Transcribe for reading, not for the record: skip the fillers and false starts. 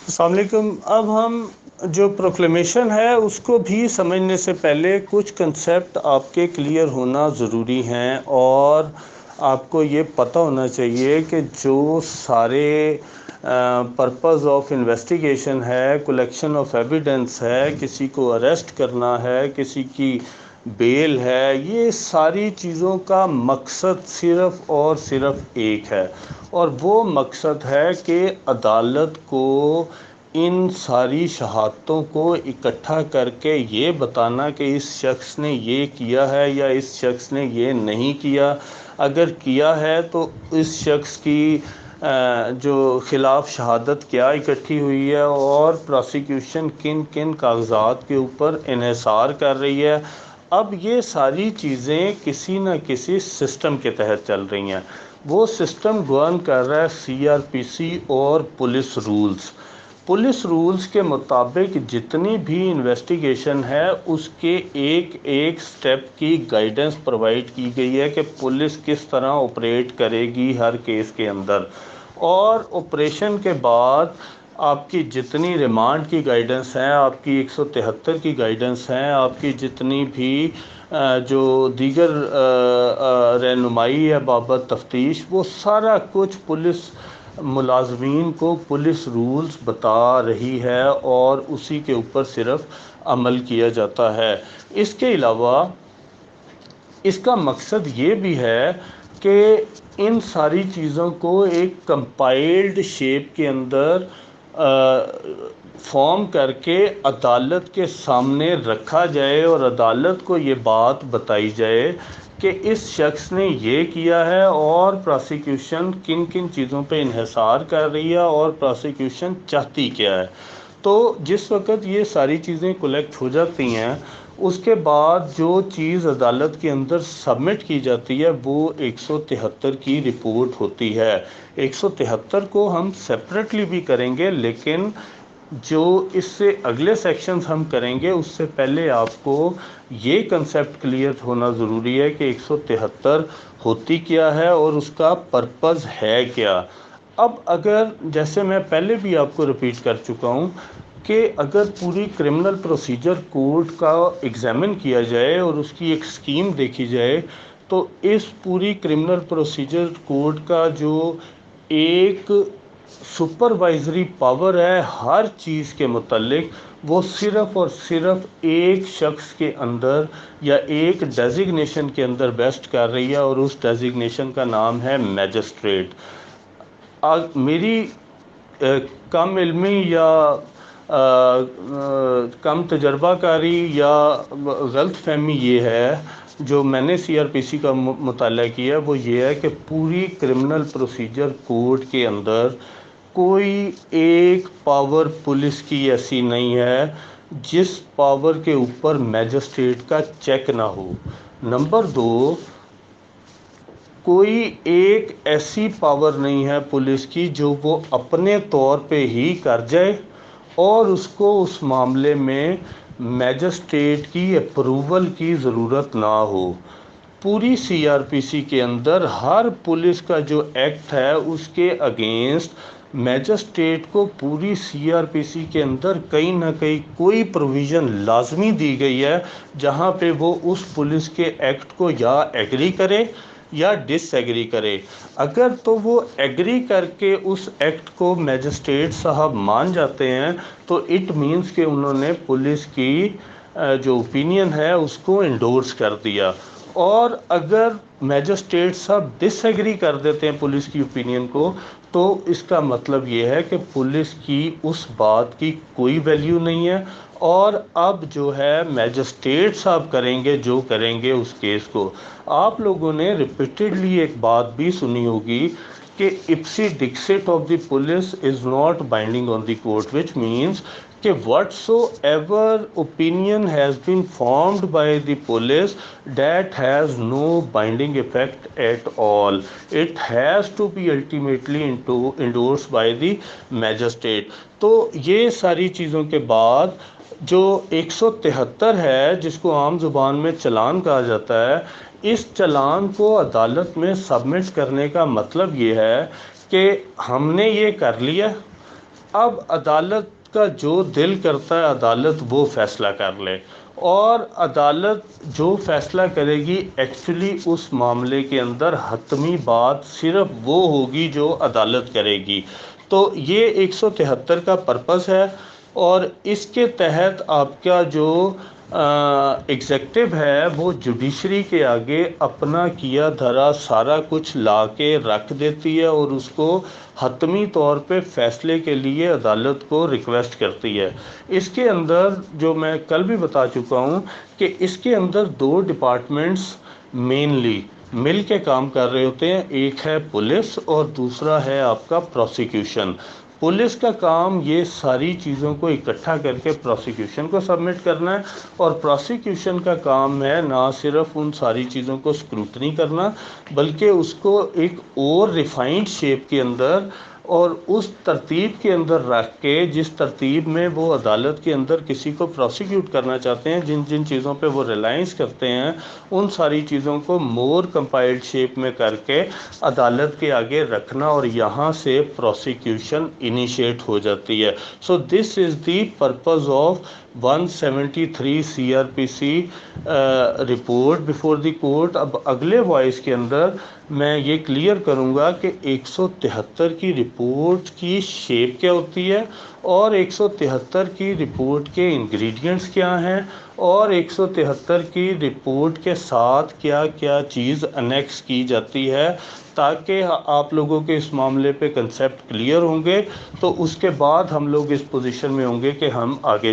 السلام علیکم۔ اب ہم جو پروکلیمیشن ہے اس کو بھی سمجھنے سے پہلے کچھ کنسیپٹ آپ کے کلیئر ہونا ضروری ہیں، اور آپ کو یہ پتہ ہونا چاہیے کہ جو سارے پرپز آف انویسٹیگیشن ہے، کلیکشن آف ایویڈنس ہے، کسی کو اریسٹ کرنا ہے، کسی کی بیل ہے، یہ ساری چیزوں کا مقصد صرف اور صرف ایک ہے، اور وہ مقصد ہے کہ عدالت کو ان ساری شہادتوں کو اکٹھا کر کے یہ بتانا کہ اس شخص نے یہ کیا ہے یا اس شخص نے یہ نہیں کیا، اگر کیا ہے تو اس شخص کی جو خلاف شہادت کیا اکٹھی ہوئی ہے، اور پراسیکیوشن کن کن کاغذات کے اوپر انحصار کر رہی ہے۔ اب یہ ساری چیزیں کسی نہ کسی سسٹم کے تحت چل رہی ہیں۔ وہ سسٹم گورن کر رہا ہے CRPC اور پولیس رولز کے مطابق جتنی بھی انویسٹیگیشن ہے اس کے ایک ایک سٹیپ کی گائیڈنس پرووائڈ کی گئی ہے کہ پولیس کس طرح آپریٹ کرے گی ہر کیس کے اندر، اور آپریشن کے بعد آپ کی جتنی ریمانڈ کی گائیڈنس ہیں، آپ کی 173 کی گائیڈنس ہیں، آپ کی جتنی بھی جو دیگر رہنمائی ہے بابت تفتیش، وہ سارا کچھ پولیس ملازمین کو پولیس رولز بتا رہی ہے، اور اسی کے اوپر صرف عمل کیا جاتا ہے۔ اس کے علاوہ اس کا مقصد یہ بھی ہے کہ ان ساری چیزوں کو ایک کمپائلڈ شیپ کے اندر فارم کر کے عدالت کے سامنے رکھا جائے، اور عدالت کو یہ بات بتائی جائے کہ اس شخص نے یہ کیا ہے، اور پراسیکیوشن کن کن چیزوں پہ انحصار کر رہی ہے، اور پراسیکیوشن چاہتی کیا ہے۔ تو جس وقت یہ ساری چیزیں کلیکٹ ہو جاتی ہیں، اس کے بعد جو چیز عدالت کے اندر سبمٹ کی جاتی ہے وہ 173 کی رپورٹ ہوتی ہے۔ 173 کو ہم سیپریٹلی بھی کریں گے، لیکن جو اس سے اگلے سیکشنز ہم کریں گے اس سے پہلے آپ کو یہ کنسیپٹ کلیئر ہونا ضروری ہے کہ 173 ہوتی کیا ہے اور اس کا پرپز ہے کیا۔ اب اگر جیسے میں پہلے بھی آپ کو ریپیٹ کر چکا ہوں کہ اگر پوری کرمنل پروسیجر کوڈ کا ایگزامن کیا جائے اور اس کی ایک سکیم دیکھی جائے، تو اس پوری کرمنل پروسیجر کوڈ کا جو ایک سپروائزری پاور ہے ہر چیز کے متعلق، وہ صرف اور صرف ایک شخص کے اندر یا ایک ڈیزگنیشن کے اندر بیسٹ کر رہی ہے، اور اس ڈیزگنیشن کا نام ہے میجسٹریٹ۔ میری کم علمی یا کم تجربہ کاری یا غلط فہمی یہ ہے، جو میں نے CRPC کا مطالعہ کیا ہے، وہ یہ ہے کہ پوری کرمنل پروسیجر کوڈ کے اندر کوئی ایک پاور پولیس کی ایسی نہیں ہے جس پاور کے اوپر میجسٹریٹ کا چیک نہ ہو۔ نمبر 2، کوئی ایک ایسی پاور نہیں ہے پولیس کی جو وہ اپنے طور پہ ہی کر جائے اور اس کو اس معاملے میں میجسٹریٹ کی اپروول کی ضرورت نہ ہو۔ پوری CRPC کے اندر ہر پولیس کا جو ایکٹ ہے اس کے اگینسٹ میجسٹریٹ کو پوری CRPC کے اندر کہیں نہ کہیں کوئی پروویژن لازمی دی گئی ہے جہاں پہ وہ اس پولیس کے ایکٹ کو یا ایگری کرے یا ڈس ایگری کرے۔ اگر تو وہ ایگری کر کے اس ایکٹ کو میجسٹریٹ صاحب مان جاتے ہیں تو اٹ مینس کہ انہوں نے پولیس کی جو اوپینین ہے اس کو انڈورس کر دیا، اور اگر میجسٹریٹ صاحب ڈس ایگری کر دیتے ہیں پولیس کی اوپینین کو، تو اس کا مطلب یہ ہے کہ پولیس کی اس بات کی کوئی ویلیو نہیں ہے، اور اب جو ہے میجسٹریٹ صاحب کریں گے جو کریں گے اس کیس کو۔ آپ لوگوں نے ریپیٹڈلی ایک بات بھی سنی ہوگی کہ ipse dixit of the police is not binding on the court, which means کہ whatsoever opinion has been formed by the police that has no binding effect at all, it has to be ultimately endorse by the magistrate. تو یہ ساری چیزوں کے بعد جو 173 ہے جس کو عام زبان میں چلان کہا جاتا ہے، اس چلان کو عدالت میں سبمٹ کرنے کا مطلب یہ ہے کہ ہم نے یہ کر لیا، اب عدالت کا جو دل کرتا ہے عدالت وہ فیصلہ کر لے، اور عدالت جو فیصلہ کرے گی ایکچولی اس معاملے کے اندر حتمی بات صرف وہ ہوگی جو عدالت کرے گی۔ تو یہ 173 کا پرپس ہے، اور اس کے تحت آپ کا جو ایگزیکٹو ہے وہ جوڈیشری کے آگے اپنا کیا دھرا سارا کچھ لا کے رکھ دیتی ہے، اور اس کو حتمی طور پہ فیصلے کے لیے عدالت کو ریکویسٹ کرتی ہے۔ اس کے اندر جو میں کل بھی بتا چکا ہوں کہ اس کے اندر 2 ڈپارٹمنٹس مینلی مل کے کام کر رہے ہوتے ہیں، ایک ہے پولیس اور دوسرا ہے آپ کا پروسیکیوشن۔ پولیس کا کام یہ ساری چیزوں کو اکٹھا کر کے پروسیکیوشن کو سبمٹ کرنا ہے، اور پروسیکیوشن کا کام ہے نہ صرف ان ساری چیزوں کو اسکروٹنی کرنا بلکہ اس کو ایک اور ریفائنڈ شیپ کے اندر اور اس ترتیب کے اندر رکھ کے جس ترتیب میں وہ عدالت کے اندر کسی کو پروسیکیوٹ کرنا چاہتے ہیں، جن جن چیزوں پہ وہ ریلائنس کرتے ہیں، ان ساری چیزوں کو مور کمپائلڈ شیپ میں کر کے عدالت کے آگے رکھنا، اور یہاں سے پروسیکیوشن انیشیٹ ہو جاتی ہے۔ So this is the purpose of 173 CRPC report before the court. اب اگلے وائس کے اندر میں یہ کلیئر کروں گا کہ 173 کی رپورٹ کی شیپ کیا ہوتی ہے، اور 173 کی رپورٹ کے انگریڈینٹس کیا ہیں، اور 173 کی رپورٹ کے ساتھ کیا کیا چیز انیکس کی جاتی ہے، تاکہ آپ لوگوں کے اس معاملے پہ کنسیپٹ کلیئر ہوں گے، تو اس کے بعد ہم لوگ اس پوزیشن میں ہوں گے کہ ہم آگے